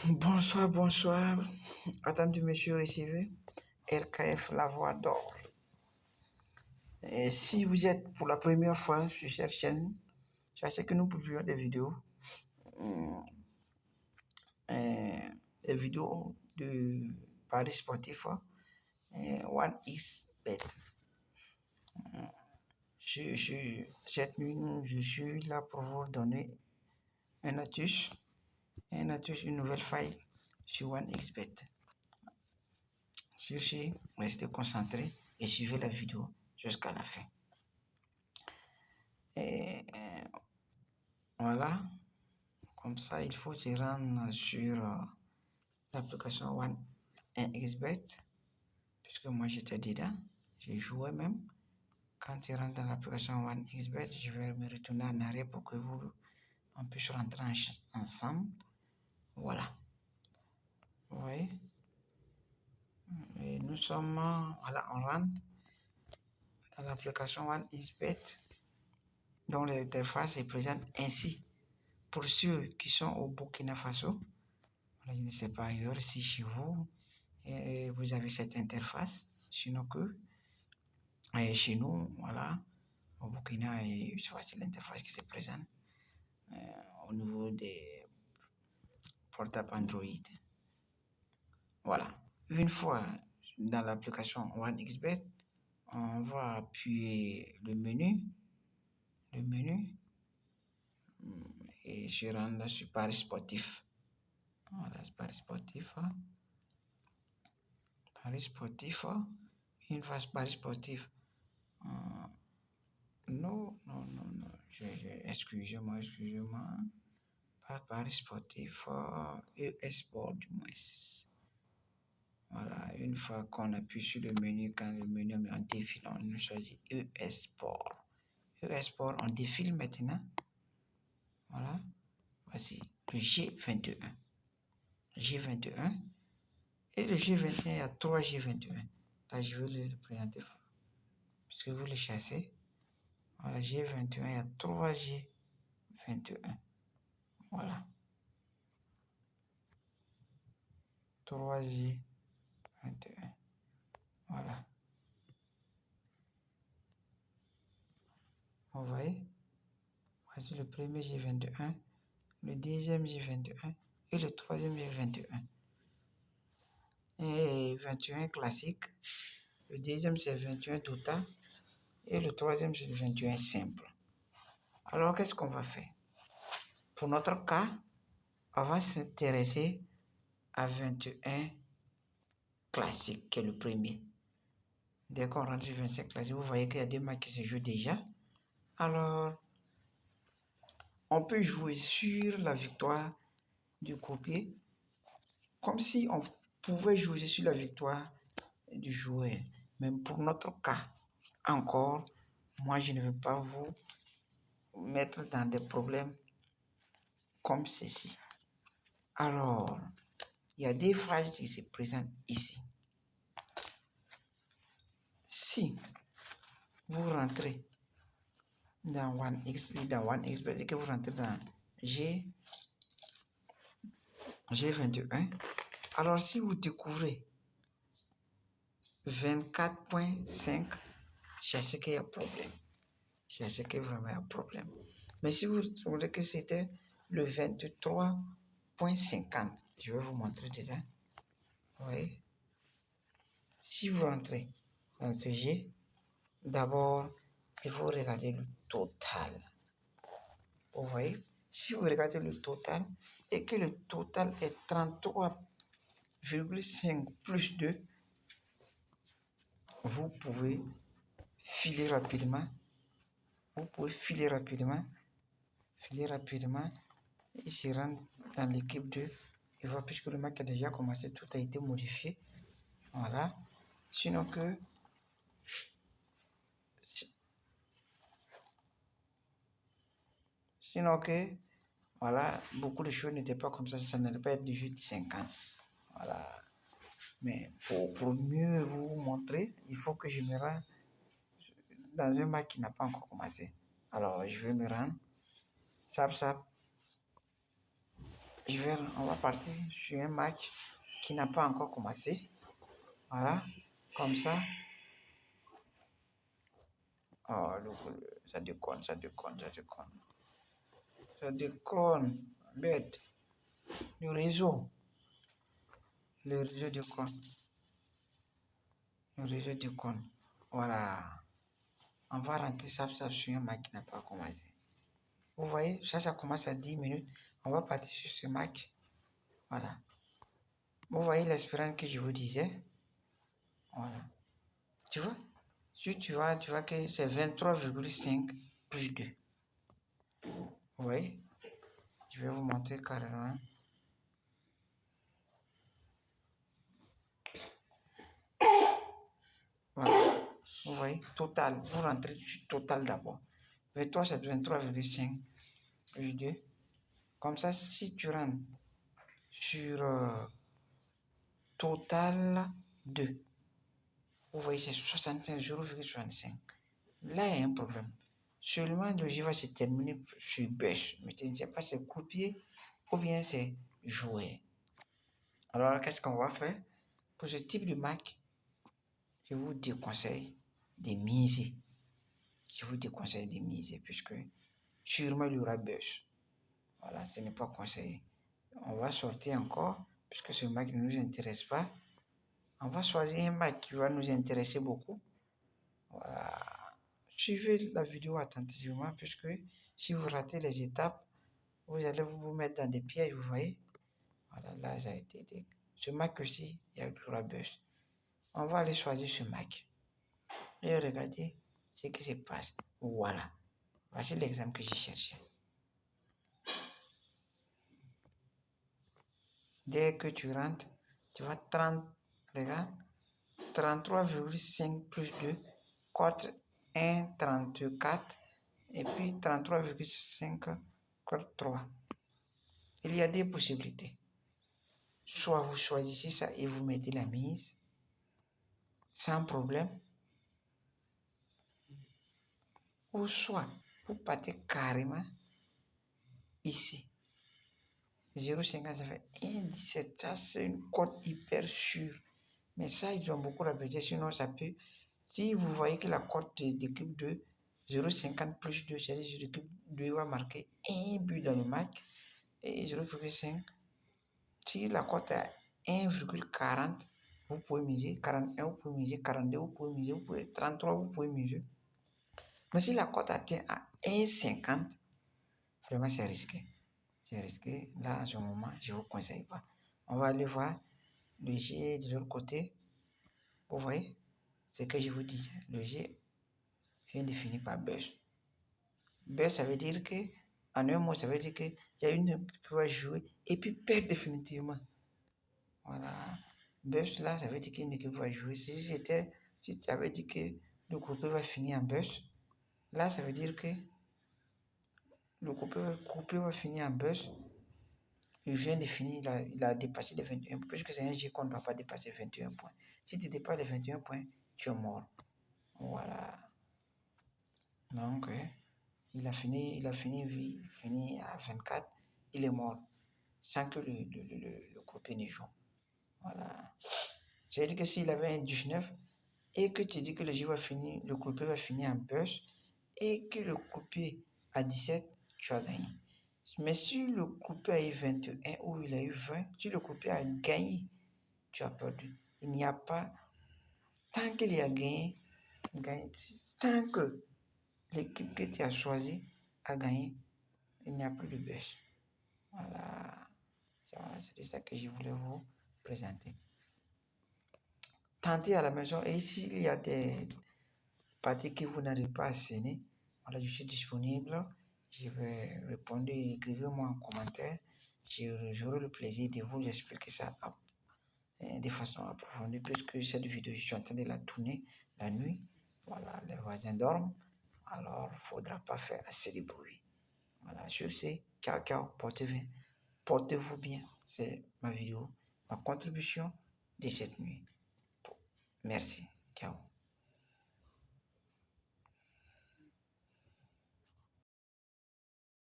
Bonsoir, bonsoir. Attendu monsieur recevé. RKF La Voix d'Or. Et si vous êtes pour la première fois sur cette chaîne, sachez que nous publions des vidéos. Des vidéos de paris sportif. One X Bet. Cette nuit, je suis là pour vous donner un astuce, une nouvelle faille sur One X Bet. Sur ce, restez concentrés et suivez la vidéo jusqu'à la fin. Et voilà, comme ça, il faut se rendre sur l'application OneXBet, puisque moi j'étais dedans, j'ai joué même. Quand tu rentres dans l'application OneXBet, je vais me retourner en arrière pour que on puisse rentrer ensemble. Voilà. Vous voyez? Et nous sommes, voilà, on rentre dans l'application OneXBet, dont l'interface est présente ainsi. Pour ceux qui sont au Burkina Faso, je ne sais pas ailleurs si chez vous, vous avez cette interface, sinon que chez nous, voilà, au Burkina, c'est l'interface qui se présente au niveau des portables Android. Voilà. Une fois dans l'application OneXBet, on va appuyer le menu et se rendre sur Paris sportif. Voilà, Paris sportif. Paris sportif. Une fois Paris sportif. Non. Excusez-moi. Pas Paris sportif, Sport du moins. Voilà, une fois qu'on appuie sur le menu, quand le menu est en défile, on choisit Sport. Sport, on défile maintenant. Voilà, voici le G21. G21. Et le G21, il y a 3 G21. Là, je vais le présenter. Puisque vous le chassez. Voilà, G21, il y a 3 G21. Voilà. 3 G21. Voilà. Vous voyez? Voici le premier G21, le deuxième G21 et le troisième G21. Et 21 classique. Le deuxième c'est 21 total. Et le troisième c'est 21 simple. Alors qu'est-ce qu'on va faire? Pour notre cas, on va s'intéresser à 21 classique, qui est le premier. Dès qu'on rentre sur 25 classique, vous voyez qu'il y a 2 matchs qui se jouent déjà. Alors, on peut jouer sur la victoire du copier, comme si on pouvait jouer sur la victoire du joueur. Mais pour notre cas, encore, moi je ne veux pas vous mettre dans des problèmes comme ceci. Alors, il y a des phrases qui se présentent ici. Si vous rentrez dans OneXBet et que vous rentrez dans G21, alors si vous découvrez 24.5, je sais qu'il y a problème. Je sais qu'il y a vraiment un problème. Mais si vous trouvez que c'était le 23.50, je vais vous montrer dedans. Vous voyez? Si vous rentrez dans ce G, d'abord, il faut regarder le total. Vous voyez? Si vous regardez le total et que le total est 33,5 plus 2, vous pouvez filer rapidement. Et se rendre dans l'équipe 2. Et voir, puisque le match a déjà commencé, tout a été modifié. Voilà. Sinon que voilà, beaucoup de choses n'étaient pas comme ça n'allait pas être 18-50. Voilà. Mais pour mieux vous montrer, il faut que je me rende dans un match qui n'a pas encore commencé. Alors, je vais me rendre. Sap. on va partir sur un match qui n'a pas encore commencé. Voilà, comme ça. Oh, ça déconne. Ça déconne. Bête. Le réseau déconne. Le réseau déconne. Voilà. On va rentrer ça sur un match qui n'a pas commencé. Vous voyez, ça commence à 10 minutes. On va partir sur ce match. Voilà. Vous voyez l'espérance que je vous disais. Voilà. Tu vois? Si tu vois que c'est 23,5 plus 2. Vous voyez? Je vais vous montrer carrément. Voilà. Vous voyez? Total. Vous rentrez sur total d'abord. 23, c'est 23,5 plus 2. Comme ça, si tu rentres sur total 2, vous voyez, c'est 0,65. Là, il y a un problème. Seulement, le jeu va se terminer sur bêche. Mais je ne sais pas si c'est copier ou bien c'est jouer. Alors, qu'est-ce qu'on va faire? Pour ce type de match, je vous déconseille de miser. Puisque sûrement il y aura bêche. Voilà, ce n'est pas conseillé. On va sortir encore, puisque ce match ne nous intéresse pas. On va choisir un match qui va nous intéresser beaucoup. Voilà. Suivez la vidéo attentivement, puisque si vous ratez les étapes, vous allez vous mettre dans des pièges, vous voyez. Voilà, là, ça a été dit. Ce match aussi, il y a eu la buzz. On va aller choisir ce match. Et regardez ce qui se passe. Voilà. Voici l'exemple que j'ai cherché. Dès que tu rentres, tu vas 30, regarde, 33,5 plus 2, cote 1, 34, et puis 33,5, cote 3. Il y a des possibilités. Soit vous choisissez ça et vous mettez la mise, sans problème, ou soit vous partez carrément ici. 0,50, ça fait 1,17. Ça, c'est une cote hyper sûre. Mais ça, ils ont beaucoup répété, sinon ça peut. Si vous voyez que la cote d'équipe 2, 0,50 plus 2, c'est-à-dire que l'équipe 2 va marquer un but dans le match, et 0,5. Si la cote est 1,40, vous pouvez miser. 41, vous pouvez miser. 42, vous pouvez miser. 33, vous pouvez miser. Mais si la cote atteint à 1,50, vraiment c'est risqué. C'est risqué. Là, en ce moment, je ne vous conseille pas. On va aller voir le G de l'autre côté. Vous voyez, c'est ce que je vous disais. Le G vient de finir par buzz. Buzz, ça veut dire que, en un mot, ça veut dire qu'il y a une équipe qui va jouer et puis perdre définitivement. Voilà. Buzz, là, ça veut dire qu'une équipe va jouer. Si tu avais dit que le groupe va finir en buzz, là, ça veut dire que le groupe va finir en buzz. Il vient de finir, il a dépassé les 21 points, puisque c'est un jeu qu'on ne doit pas dépasser 21 points. Si tu dépasses les 21 points, tu es mort. Voilà. Donc, il a fini à 24, il est mort, sans que le groupe ne joue. Voilà. C'est-à-dire que s'il avait un 19, et que tu dis que le jeu va finir, le groupe va finir en buzz, et que le groupe a 17, tu as gagné. Mais si le groupe a eu 21 ou il a eu 20, si le groupe a gagné, tu as perdu. Il n'y a pas, tant qu'il y a gagné, tant que l'équipe que tu as choisie a gagné, il n'y a plus de buzz. Voilà. C'était ça que je voulais vous présenter. Tentez à la maison et s'il y a des parties que vous n'arrivez pas à signer, voilà, je suis disponible. Je vais répondre, écrivez-moi en commentaire. J'aurai le plaisir de vous expliquer ça de façon approfondie, puisque cette vidéo, je suis en train de la tourner la nuit. Voilà, les voisins dorment, alors il ne faudra pas faire assez de bruit. Voilà, je sais, ciao, portez-vous bien. C'est ma vidéo, ma contribution de cette nuit. Merci, ciao.